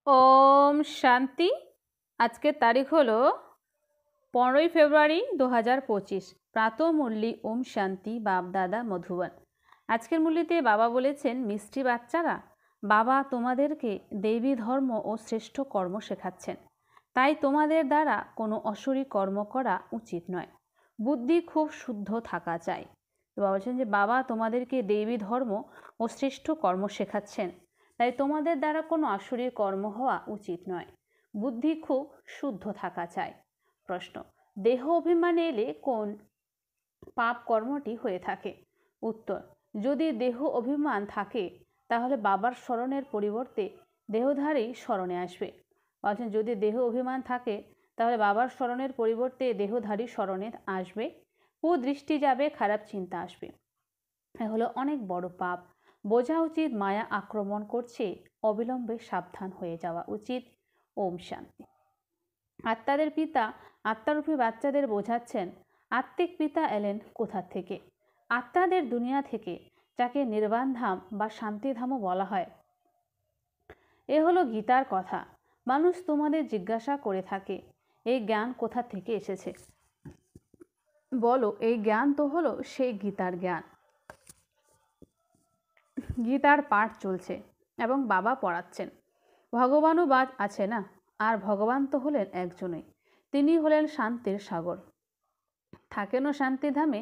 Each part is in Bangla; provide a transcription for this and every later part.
ওম শান্তি। আজকের তারিখ হলো 15 ফেব্রুয়ারি 2025। প্রাতঃ মুরলি ওম শান্তি বাপ দাদা মধুবন। আজকের মুরলিতে বাবা বলেছেন, মিষ্টি বাচ্চারা, বাবা তোমাদেরকে দেবী ধর্ম ও শ্রেষ্ঠ কর্ম শেখাচ্ছেন। তাই তোমাদের দ্বারা কোনো অসুরি কর্ম করা উচিত নয়। বুদ্ধি খুব শুদ্ধ থাকা চাই। তো বাবা বলছেন যে বাবা তোমাদেরকে দেবী ধর্ম ও শ্রেষ্ঠ কর্ম শেখাচ্ছেন, তাই তোমাদের দ্বারা কোনো আসুরি কর্ম হওয়া উচিত নয়। বুদ্ধি খুব শুদ্ধ থাকা চাই। প্রশ্ন, দেহ অভিমানে এলে কোন পাপ কর্মটি হয়ে থাকে? উত্তর, যদি দেহ অভিমান থাকে তাহলে বাবার স্মরণের পরিবর্তে দেহধারী স্মরণে আসবে। বলছেন যদি দেহ অভিমান থাকে তাহলে বাবার স্মরণের পরিবর্তে দেহধারী স্মরণে আসবে, কুদৃষ্টি যাবে, খারাপ চিন্তা আসবে। এ হলো অনেক বড় পাপ। বোঝা উচিত মায়া আক্রমণ করছে, অবিলম্বে সাবধান হয়ে যাওয়া উচিত। ওম শান্তি। আত্মাদের পিতা আত্মারূপী বাচ্চাদের বোঝাচ্ছেন, আত্মিক পিতা এলেন কোথা থেকে? আত্মাদের দুনিয়া থেকে, যাকে নির্বাণ ধাম বা শান্তিধামও বলা হয়। এ হলো গীতার কথা। মানুষ তোমাদের জিজ্ঞাসা করে থাকে, এই জ্ঞান কোথা থেকে এসেছে? বলো, এই জ্ঞান তো হলো সেই গীতার জ্ঞান। গীতার পাঠ চলছে এবং বাবা পড়াচ্ছেন। ভগবানও বাদ আছে না, আর ভগবান তো হলেন একজনই, তিনি হলেন শান্তির সাগর। থাকেনও শান্তিধামে,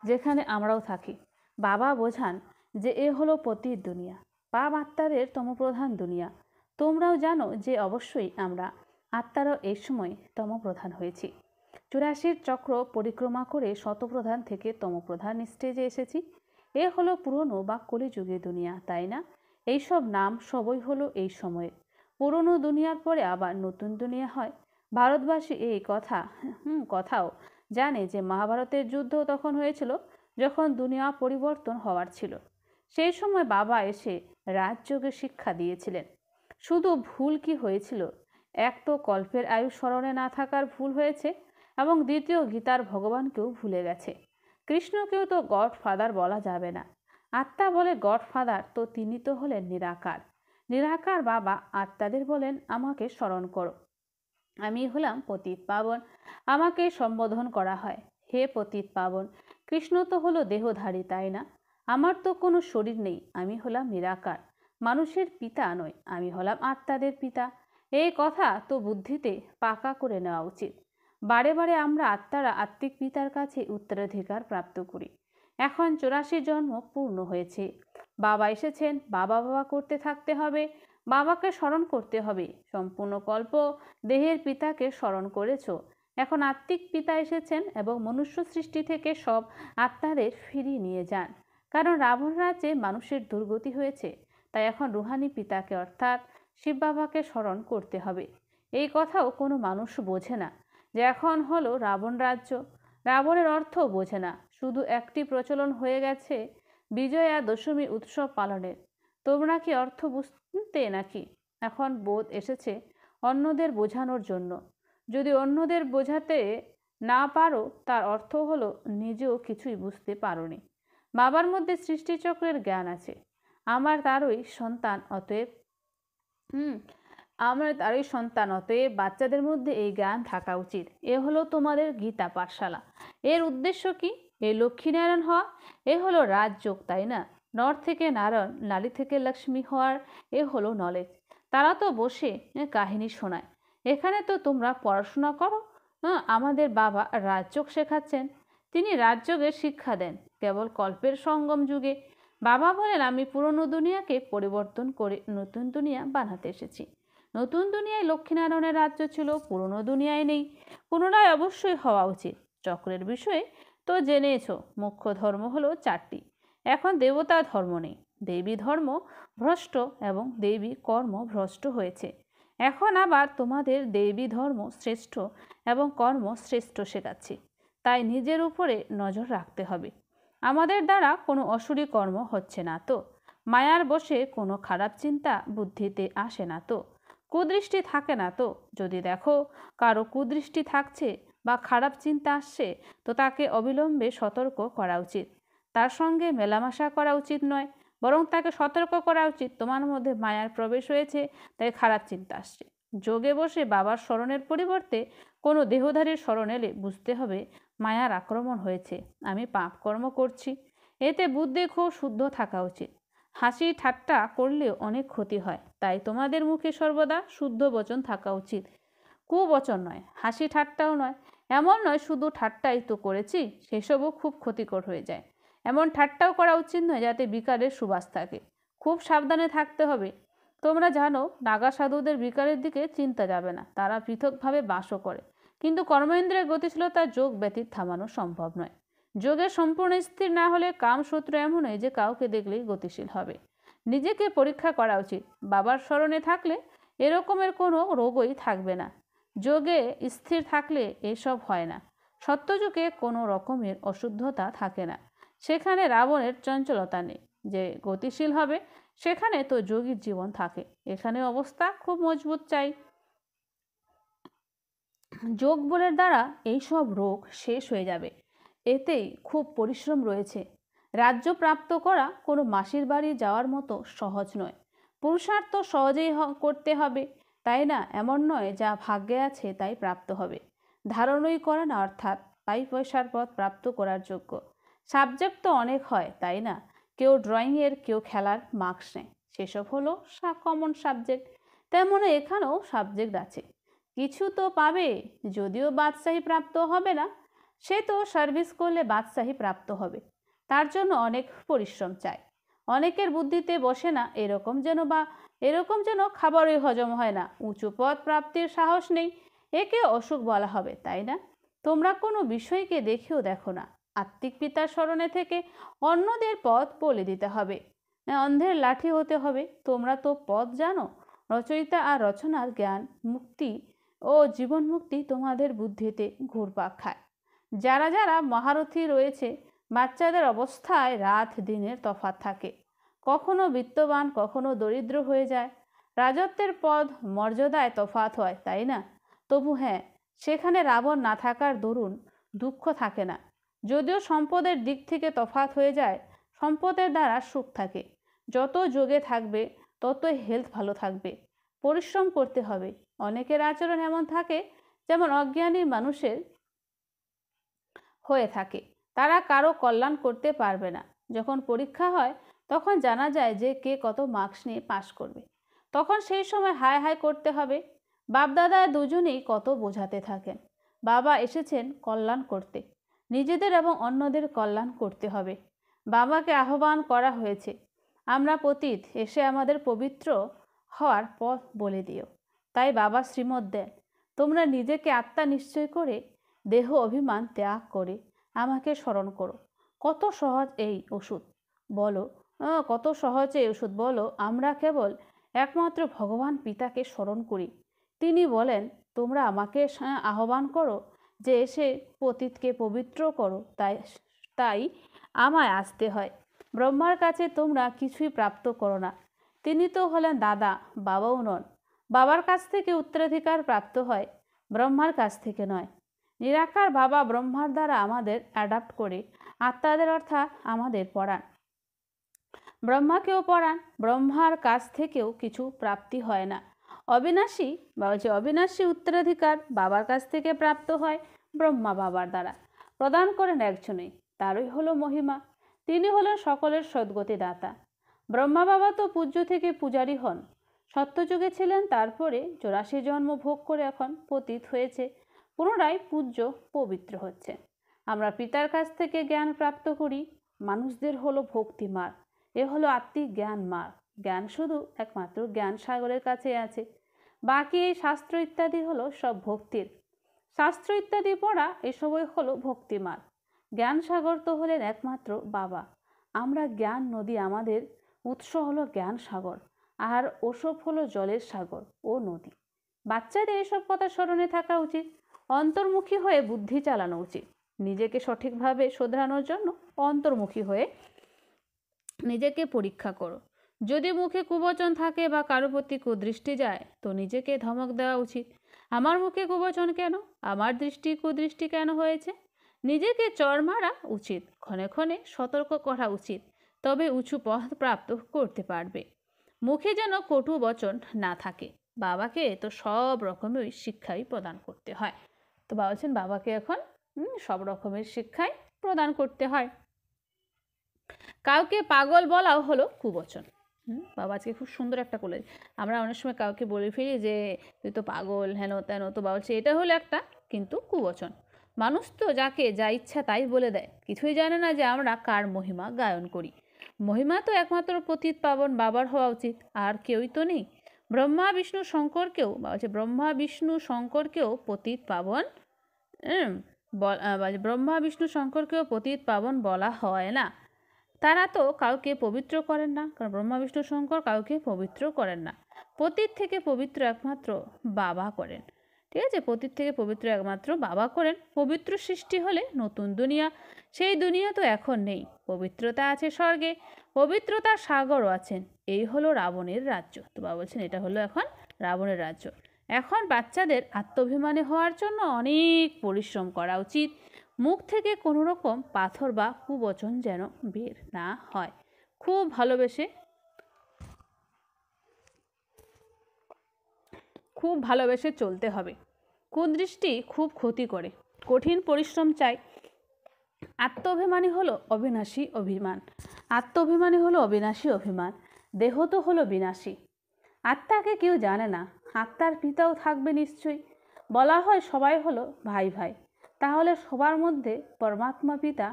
যেখানে আমরাও থাকি। বাবা বোঝান যে এ হলো পতির দুনিয়া, পাপ আত্মাদের তমপ্রধান দুনিয়া। তোমরাও জানো যে অবশ্যই আমরা আত্মারাও এই সময় তমপ্রধান হয়েছি। 84 চক্র পরিক্রমা করে শতপ্রধান থেকে তমপ্রধান স্টেজে এসেছি। এ হলো পুরনো বা কলিযুগের দুনিয়া, তাই না? এইসব নাম সবই হলো এই সময়ের। পুরনো দুনিয়ার পরে আবার নতুন দুনিয়া হয়। ভারতবাসী এই কথাও জানে যে মহাভারতের যুদ্ধ তখন হয়েছিল যখন দুনিয়া পরিবর্তন হওয়ার ছিল। সেই সময় বাবা এসে রাজযোগের শিক্ষা দিয়েছিলেন। শুধু ভুল কি হয়েছিল? এক তো কল্পের আয়ু স্মরণে না থাকার ভুল হয়েছে, এবং দ্বিতীয় গীতার ভগবানকেও ভুলে গেছে। কৃষ্ণকেও তো গড ফাদার বলা যাবে না। আত্মা বলে গড ফাদার, তো তিনি তো হলেন নিরাকার। নিরাকার বাবা আত্মাদের বলেন, আমাকে স্মরণ করো, আমি হলাম পতিত পাবন। আমাকে সম্বোধন করা হয়, হে পতিত পাবন। কৃষ্ণ তো হলো দেহধারী, তাই না? আমার তো কোনো শরীর নেই, আমি হলাম নিরাকার। মানুষের পিতা নয়, আমি হলাম আত্মাদের পিতা। এই কথা তো বুদ্ধিতে পাকা করে নেওয়া উচিত। বারে বারে আমরা আত্মারা আত্মিক পিতার কাছে উত্তরাধিকার প্রাপ্ত করি। এখন 84 জন্ম পূর্ণ হয়েছে। বাবা এসেছেন, বাবা বাবা করতে থাকতে হবে, বাবাকে স্মরণ করতে হবে। সম্পূর্ণ কল্প দেহের পিতাকে স্মরণ করেছ। এখন আত্মিক পিতা এসেছেন এবং মনুষ্য সৃষ্টি থেকে সব আত্মাদের ফিরিয়ে নিয়ে যান। কারণ রাবণ রাজ্যে মানুষের দুর্গতি হয়েছে, তাই এখন রুহানি পিতাকে অর্থাৎ শিব বাবাকে স্মরণ করতে হবে। এই কথাও কোনো মানুষ বোঝে না যে এখন হলো রাবণ রাজ্য। রাবণের অর্থ বোঝে না, শুধু একটি প্রচলন হয়ে গেছে বিজয়া দশমী উৎসব পালনের। তোমরা কি অর্থ বুঝতে নাকি? এখন বোধ এসেছে অন্যদের বোঝানোর জন্য। যদি অন্যদের বোঝাতে না পারো, তার অর্থ হলো নিজেও কিছুই বুঝতে পারোনি। বাবার মধ্যে সৃষ্টিচক্রের জ্ঞান আছে। আমার তারই সন্তান, অতএব বাচ্চাদের মধ্যে এই জ্ঞান থাকা উচিত। এ হলো তোমাদের গীতা পাঠশালা। এর উদ্দেশ্য কি? এ লক্ষ্মীনারায়ণ হওয়া। এ হলো রাজযোগ, তাই না? নর থেকে নারায়ণ, নারী থেকে লক্ষ্মী হওয়ার এ হলো নলেজ। তারা তো বসে কাহিনী শোনায়, এখানে তো তোমরা পড়াশোনা করো। আমাদের বাবা রাজযোগ শেখাচ্ছেন। তিনি রাজযোগের শিক্ষা দেন কেবল কল্পের সঙ্গম যুগে। বাবা বলেন, আমি পুরনো দুনিয়াকে পরিবর্তন করে নতুন দুনিয়া বানাতে এসেছি। নতুন দুনিয়ায় লক্ষ্মীনারায়ণের রাজ্য ছিল, পুরনো দুনিয়ায় নেই। পুনরায় অবশ্যই হওয়া উচিত। চক্রের বিষয়ে তো জেনেছ, মুখ্য ধর্ম হলো 4টি। এখন দেবতা ধর্ম নেই, দেবী ধর্ম ভ্রষ্ট এবং দেবী কর্ম ভ্রষ্ট হয়েছে। এখন আবার তোমাদের দেবী ধর্ম শ্রেষ্ঠ এবং কর্ম শ্রেষ্ঠ শেখাচ্ছি। তাই নিজের উপরে নজর রাখতে হবে। আমাদের দ্বারা কোনো অসুরি কর্ম হচ্ছে না তো? মায়ার বশে কোনো খারাপ চিন্তা বুদ্ধিতে আসে না তো? কুদৃষ্টি থাকে না তো? যদি দেখো কারো কুদৃষ্টি থাকছে বা খারাপ চিন্তা আসছে, তো তাকে অবিলম্বে সতর্ক করা উচিত। তার সঙ্গে মেলামেশা করা উচিত নয়। বরং তাকে সতর্ক করা উচিত, তোমার মধ্যে মায়ার প্রবেশ হয়েছে, তাই খারাপ চিন্তা আসছে। যোগে বসে বাবার স্মরণের পরিবর্তে কোনো দেহধারীর স্মরণ এলে বুঝতে হবে মায়ার আক্রমণ হয়েছে, আমি পাপ কর্ম করছি। এতে বুদ্ধি খুব শুদ্ধ থাকা উচিত। হাসি ঠাট্টা করলেও অনেক ক্ষতি হয়, তাই তোমাদের মুখে সর্বদা শুদ্ধ বচন থাকা উচিত, কুবচন নয়, হাসি ঠাট্টাও নয়। এমন নয় শুধু ঠাট্টাই তো করেছি, সেসবও খুব ক্ষতিকর হয়ে যায়। এমন ঠাট্টাও করা উচিত নয় যাতে বিকারের সুবাস থাকে। খুব সাবধানে থাকতে হবে। তোমরা জানো নাগা সাধুদের বিকারের দিকে চিন্তা যাবে না, তারা পৃথকভাবে বাসও করে, কিন্তু কর্মেন্দ্রের গতিশীলতা যোগ ব্যতীত থামানো সম্ভব নয়। যোগে সম্পূর্ণ স্থির না হলে কামশত্রু এমনই যে কাউকে দেখলেই গতিশীল হবে। নিজেকে পরীক্ষা করা উচিত। বাবার স্মরণে থাকলে এরকমের কোনো রোগই থাকবে না। যোগে স্থির থাকলে এসব হয় না। সত্যযুগে কোনো রকমের অশুদ্ধতা থাকে না, সেখানে রাবণের চঞ্চলতা নেই। যে গতিশীল হবে সেখানে তো যোগীর জীবন থাকে। এখানে অবস্থা খুব মজবুত চাই। যোগ বলের দ্বারা এইসব রোগ শেষ হয়ে যাবে, এতেই খুব পরিশ্রম রয়েছে। রাজ্য প্রাপ্ত করা কোনো মাসির বাড়ি যাওয়ার মতো সহজ নয়। পুরুষার্থ সহজেই করতে হবে, তাই না? এমন নয় যা ভাগ্যে আছে তাই প্রাপ্ত হবে। ধারণই করে না, অর্থাৎ পাই পয়সার পথ প্রাপ্ত করার যোগ্য। সাবজেক্ট তো অনেক হয়, তাই না? কেউ ড্রয়িংয়ের, কেউ খেলার মার্কস নেয়, সেসব হলো কমন সাবজেক্ট। তেমনই এখানেও সাবজেক্ট আছে, কিছু তো পাবে। যদিও বাদশাহী প্রাপ্ত হবে না, সে তো সার্ভিস করলে বাদশাহী প্রাপ্ত হবে। তার জন্য অনেক পরিশ্রম চাই। অনেকের বুদ্ধিতে বসে না, এরকম যেন খাবারই হজম হয় না, উঁচু পদ প্রাপ্তির সাহস নেই, একে অসুখ বলা হবে, তাই না? তোমরা কোনো বিষয়কে দেখেও দেখো না। আত্মিক পিতার স্মরণে থেকে অন্যদের পথ বলে দিতে হবে, অন্ধের লাঠি হতে হবে। তোমরা তো পথ জানো, রচয়িতা আর রচনার জ্ঞান, মুক্তি ও জীবন মুক্তি তোমাদের বুদ্ধিতে ঘুরপাক খায়। যারা যারা মহারথী রয়েছে, বাচ্চাদের অবস্থায় রাত দিনের তফাৎ থাকে, কখনো বিত্তবান কখনো দরিদ্র হয়ে যায়। রাজত্বের পদ মর্যাদায় তফাৎ হয়, তাই না? তবু হ্যাঁ, সেখানে রাবণ না থাকার দরুন দুঃখ থাকে না। যদিও সম্পদের দিক থেকে তফাৎ হয়ে যায়, সম্পদের দ্বারা সুখ থাকে। যত যোগে থাকবে ততই হেলথ ভালো থাকবে। পরিশ্রম করতে হবে। অনেকের আচরণ এমন থাকে যেমন অজ্ঞানী মানুষের হয়ে থাকে, তারা কারো কল্যাণ করতে পারবে না। যখন পরীক্ষা হয় তখন জানা যায় যে কে কত মার্কস নিয়ে পাশ করবে, তখন সেই সময় হায় হায় করতে হবে। বাপদাদা দুজনেই কত বোঝাতে থাকেন, বাবা এসেছেন কল্যাণ করতে, নিজেদের এবং অন্যদের কল্যাণ করতে হবে। বাবাকে আহ্বান করা হয়েছে, আমরা পতিত, এসে আমাদের পবিত্র হওয়ার পথ বলে দিও। তাই বাবা শ্রীমত দেন, তোমরা নিজেকে আত্মা নিশ্চয় করে দেহ অভিমান ত্যাগ করে আমাকে স্মরণ করো। কত সহজ এই ওষুধ বলো, কত সহজ এই ওষুধ বলো। আমরা কেবল একমাত্র ভগবান পিতাকে স্মরণ করি। তিনি বলেন, তোমরা আমাকে আহ্বান করো যে এসে পতিতকে পবিত্র করো, তাই আমায় আসতে হয়। ব্রহ্মার কাছে তোমরা কিছুই প্রাপ্ত করো না, তিনি তো হলেন দাদা, বাবাও নন। বাবার কাছ থেকে উত্তরাধিকার প্রাপ্ত হয়, ব্রহ্মার কাছ থেকে নয়। নিরাকার বাবা ব্রহ্মার দ্বারা আমাদের অ্যাডাপ্ট করে আত্মাদের, অর্থাৎ আমাদের পড়ান। ব্রহ্মাকেও পড়ান, ব্রহ্মার কাছ থেকেও কিছু প্রাপ্তি হয় না। অবিনাশী উত্তরাধিকার বাবার কাছ থেকে প্রাপ্ত হয়, ব্রহ্মা বাবার দ্বারা প্রদান করেন একজনেই, তারই হলো মহিমা। তিনি হলেন সকলের সদ্গতি দাতা। ব্রহ্মা বাবা তো পূজ্য থেকে পূজারী হন, সত্যযুগে ছিলেন, তারপরে 84 জন্ম ভোগ করে এখন পতিত হয়েছে, পুনরায় পূজ্য পবিত্র হচ্ছে। আমরা পিতার কাছ থেকে জ্ঞান প্রাপ্ত করি, মানুষদের হলো ভক্তি মার্গ, এ হলো আত্মিক জ্ঞান মার্গ। জ্ঞান শুধু একমাত্র জ্ঞান সাগরের কাছে আছে, বাকি এই শাস্ত্র ইত্যাদি হলো সব ভক্তির। শাস্ত্র ইত্যাদি পড়া এসবই হলো ভক্তি মার্গ। জ্ঞান সাগর তো হলেন একমাত্র বাবা। আমরা জ্ঞান নদী, আমাদের উৎস হলো জ্ঞান সাগর, আর ওসব হলো জলের সাগর ও নদী। বাচ্চাদের এসব কথা স্মরণে থাকা উচিত। অন্তর্মুখী হয়ে বুদ্ধি চালানো উচিত। নিজেকে সঠিকভাবে শোধরানোর জন্য অন্তর্মুখী হয়ে নিজেকে পরীক্ষা করো। যদি মুখে কুবচন থাকে বা কারো প্রতি কুদৃষ্টি যায় তো নিজেকে ধমক দেওয়া উচিত, আমার মুখে কুবচন কেন, আমার দৃষ্টি কুদৃষ্টি কেন হয়েছে। নিজেকে চড় মারা উচিত, ক্ষণে ক্ষণে সতর্ক করা উচিত। তবে উঁচু পদ প্রাপ্ত করতে পারবে। মুখে যেন কটু বচন না থাকে। বাবাকে তো সব রকমের শিক্ষাই প্রদান করতে হয়। তো বাবা বলছেন বাবাকে এখন সব রকমের শিক্ষাই প্রদান করতে হয়। কাউকে পাগল বলাও হলো কুবচন। বাবা আজকে খুব সুন্দর একটা করলেন। আমরা অনেক সময় কাউকে বলে ফেলি যে তুই তো পাগল, হেন তেন, তো বাবা বলছে এটা হলো একটা কিন্তু কুবচন। মানুষ তো যাকে যা ইচ্ছা তাই বলে দেয়, কিছুই জানে না যে আমরা কার মহিমা গায়ন করি। মহিমা তো একমাত্র পতিত পাবন বাবার হওয়া উচিত, আর কেউই তো নেই। ব্রহ্মা বিষ্ণু শঙ্করকেও বলছে ব্রহ্মা বিষ্ণু শঙ্করকেও পতিত পাবন ব্রহ্মা বিষ্ণু শঙ্করকেও পতিত পাবন বলা হয় না। তারা তো কাউকে পবিত্র করেন না, কারণ ব্রহ্মা বিষ্ণু শঙ্কর কাউকে পবিত্র করেন না। পতিত থেকে পবিত্র একমাত্র বাবা করেন। ঠিক আছে, পতিত থেকে পবিত্র একমাত্র বাবা করেন। পবিত্র সৃষ্টি হলে নতুন দুনিয়া, সেই দুনিয়া তো এখন নেই। পবিত্রতা আছে স্বর্গে, পবিত্রতার সাগরও আছেন। এই হলো রাবণের রাজ্য। তো বাবা বলছেন এটা হলো এখন রাবণের রাজ্য। এখন বাচ্চাদের আত্মাভিমানী হওয়ার জন্য অনেক পরিশ্রম করা উচিত। মুখ থেকে কোনো রকম পাথর বা কুবচন যেন বের না হয়। খুব ভালোবেসে চলতে হবে। কুদৃষ্টি খুব ক্ষতি করে, কঠিন পরিশ্রম চাই। আত্মাভিমানী হলো অবিনাশী অভিমান। আত্মাভিমানী হলো অবিনাশী অভিমান। দেহ তো হলো বিনাশী। আত্মাকে কেউ জানে না, আত্মার পিতাও থাকবে নিশ্চয়ই। বলা হয় সবাই হলো ভাই ভাই, তাহলে সবার মধ্যে পরমাত্মা পিতা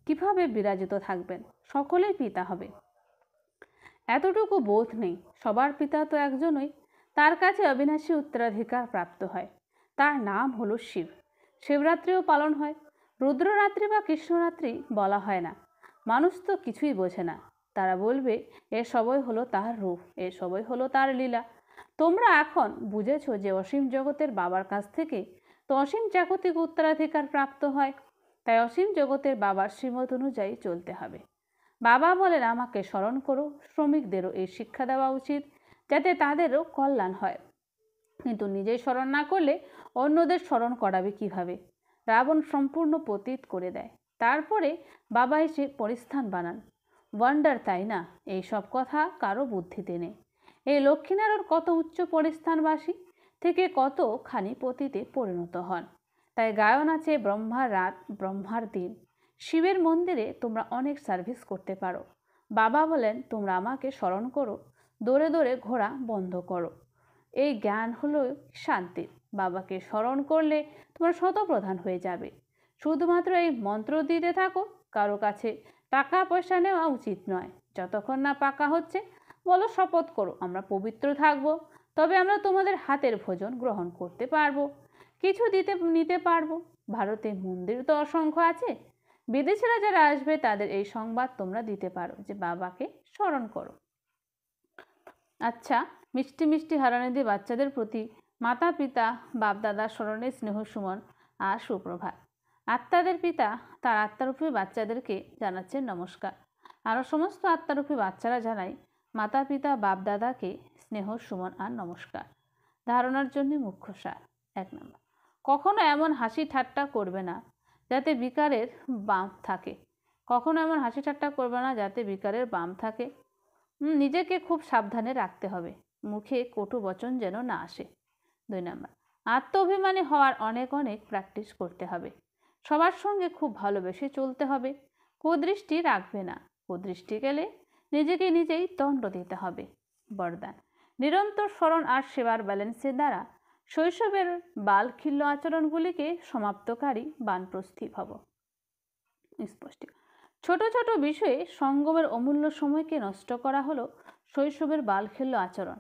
কিভাবে বিরাজিত থাকবেন? সকলেই পিতা হবে, এতটুকু বোধ নেই। সবার পিতা তো একজনই, তার কাছে অবিনাশী উত্তরাধিকার প্রাপ্ত হয়। তার নাম হলো শিব। শিবরাত্রিও পালন হয়। রুদ্ররাত্রি বা কৃষ্ণরাত্রি বলা হয় না। মানুষ তো কিছুই বোঝে না, তারা বলবে এ সবই হলো তার রূপ, এ সবই হলো তার লীলা। তোমরা এখন বুঝেছো যে অসীম জগতের বাবার কাছ থেকে তো অসীম জাগতিক উত্তরাধিকার প্রাপ্ত হয়, তাই অসীম জগতের বাবার শ্রীমত অনুযায়ী চলতে হবে। বাবা বলেন আমাকে স্মরণ করো। শ্রমিকদেরও এই শিক্ষা দেওয়া উচিত, যাতে তাদেরও কল্যাণ হয়। কিন্তু নিজেই স্মরণ না করলে অন্যদের স্মরণ করাবে কিভাবে? রাবণ সম্পূর্ণ পতিত করে দেয়, তারপরে বাবা এসে পরিস্থান বানান। ওয়ান্ডার, তাই না? এই সব কথা কারো বুদ্ধিতে নেই। এই লক্ষ্মীনারায়ণ কত উচ্চ পরিস্থানবাসী থেকে কতখানি পতিতে পরিণত হন। তাই গায়ন আছে ব্রহ্মার রাত, ব্রহ্মার দিন। শিবের মন্দিরে তোমরা অনেক সার্ভিস করতে পারো। বাবা বলেন তোমরা আমাকে স্মরণ করো, দৌড়ে দৌড়ে ঘোরা বন্ধ করো। এই জ্ঞান হলো শান্তি। বাবাকে স্মরণ করলে তোমরা শতপ্রধান হয়ে যাবে। শুধুমাত্র এই মন্ত্র দিতে থাকো, কারো কাছে টাকা পয়সা নেওয়া উচিত নয়। যতক্ষণ না পাকা হচ্ছে বলো, শপথ করো আমরা পবিত্র থাকবো, তবে আমরা তোমাদের হাতের ভোজন গ্রহণ করতে পারবো, কিছু নিতে পারবো। ভারতে মন্দির তো অসংখ্য আছে, বিদেশিরা যারা আসবে তাদের এই সংবাদ তোমরা দিতে পারো যে বাবাকে স্মরণ করো। আচ্ছা, মিষ্টি মিষ্টি হারানিধি বাচ্চাদের প্রতি মাতা পিতা বাপদাদার স্মরণে স্নেহ সুমন আর সুপ্রভাত। আত্মাদের পিতা তার আত্মারূপী বাচ্চাদেরকে জানাচ্ছেন নমস্কার। আরও সমস্ত আত্মারূপী বাচ্চারা জানায় মাতা পিতা বাপদাদাকে স্নেহ সুমন আর নমস্কার। ধারণার জন্য মুখ্য সার। 1 নম্বর, কখনো এমন হাসি ঠাট্টা করবে না যাতে বিকারের বাম থাকে। কখনো এমন হাসি ঠাট্টা করবে না যাতে বিকারের বাম থাকে। নিজেকে খুব সাবধানে রাখতে হবে, মুখে কটু বচন যেন না আসে। 2 নম্বর, আত্ম অভিমানী হওয়ার অনেক অনেক প্র্যাকটিস করতে হবে। সবার সঙ্গে খুব ভালোবেসে চলতে হবে। কুদৃষ্টি রাখবে না। কুদৃষ্টি গেলে নিজেকে নিজেই দণ্ড দিতে হবে। বরদান, নিরন্তর স্মরণ আর সেবার ব্যালেন্সের দ্বারা শৈশবের বালখিল্য আচরণগুলিকে সমাপ্তকারী বানপ্রস্থি ভব। স্পষ্ট, ছোট ছোট বিষয়ে সঙ্গমের অমূল্য সময়কে নষ্ট করা হলো শৈশবের বালখিল্য আচরণ।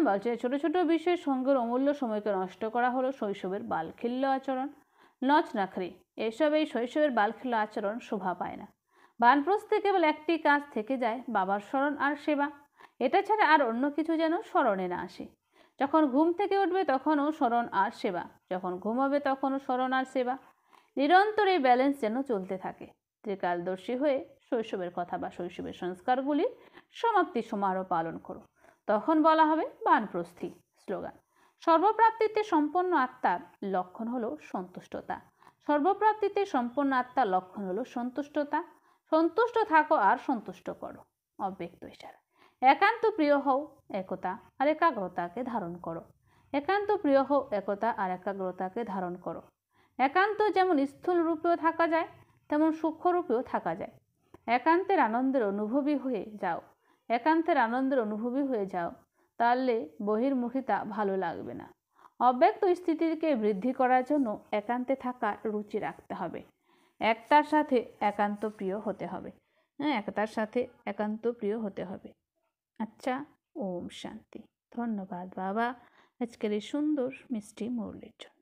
বলছে ছোট ছোট বিষয়ে সঙ্গের অমূল্য সময়কে নষ্ট করা হলো শৈশবের বালখিল্য আচরণ। নচ নাখরি, এসব এই শৈশবের বালখিল্য আচরণ শোভা পায় না। বানপ্রস্থে কেবল একটি কাজ থেকে যায়, বাবার স্মরণ আর সেবা। এটা ছাড়া আর অন্য কিছু যেন স্মরণে না আসে। যখন ঘুম থেকে উঠবে তখনও স্মরণ আর সেবা, যখন ঘুমাবে তখনও স্মরণ আর সেবা। নিরন্তর এই ব্যালেন্স যেন চলতে থাকে। ত্রিকালদর্শী হয়ে শৈশবের কথা বা শৈশবের সংস্কারগুলির সমাপ্তি সমারোহ পালন করো, তখন বলা হবে বানপ্রস্থি। স্লোগান, সর্বপ্রাপ্তিতে সম্পন্ন আত্মার লক্ষণ হলো সন্তুষ্টতা। সর্বপ্রাপ্তিতে সম্পন্ন আত্মার লক্ষণ হলো সন্তুষ্টতা। সন্তুষ্ট থাকো আর সন্তুষ্ট করো। অব্যক্ত ইশারা। একান্ত প্রিয় হও, একতা আর একাগ্রতাকে ধারণ করো। একান্ত প্রিয় হও, একতা আর একাগ্রতাকে ধারণ করো। একান্ত যেমন স্থূল রূপেও থাকা যায়, তেমন সূক্ষ্ম রূপেও থাকা যায়। একান্তের আনন্দের অনুভবী হয়ে যাও, একান্তের আনন্দের অনুভবী হয়ে যাও, তাহলে বহির্মুখিতা ভালো লাগবে না। অব্যক্ত স্থিতিকে বৃদ্ধি করার জন্য একান্তে থাকা রুচি রাখতে হবে। একতার সাথে একান্ত প্রিয় হতে হবে। একতার সাথে একান্ত প্রিয় হতে হবে। আচ্ছা, ওম শান্তি। ধন্যবাদ বাবা আজকের এই সুন্দর মিষ্টি মুরলির জন্য।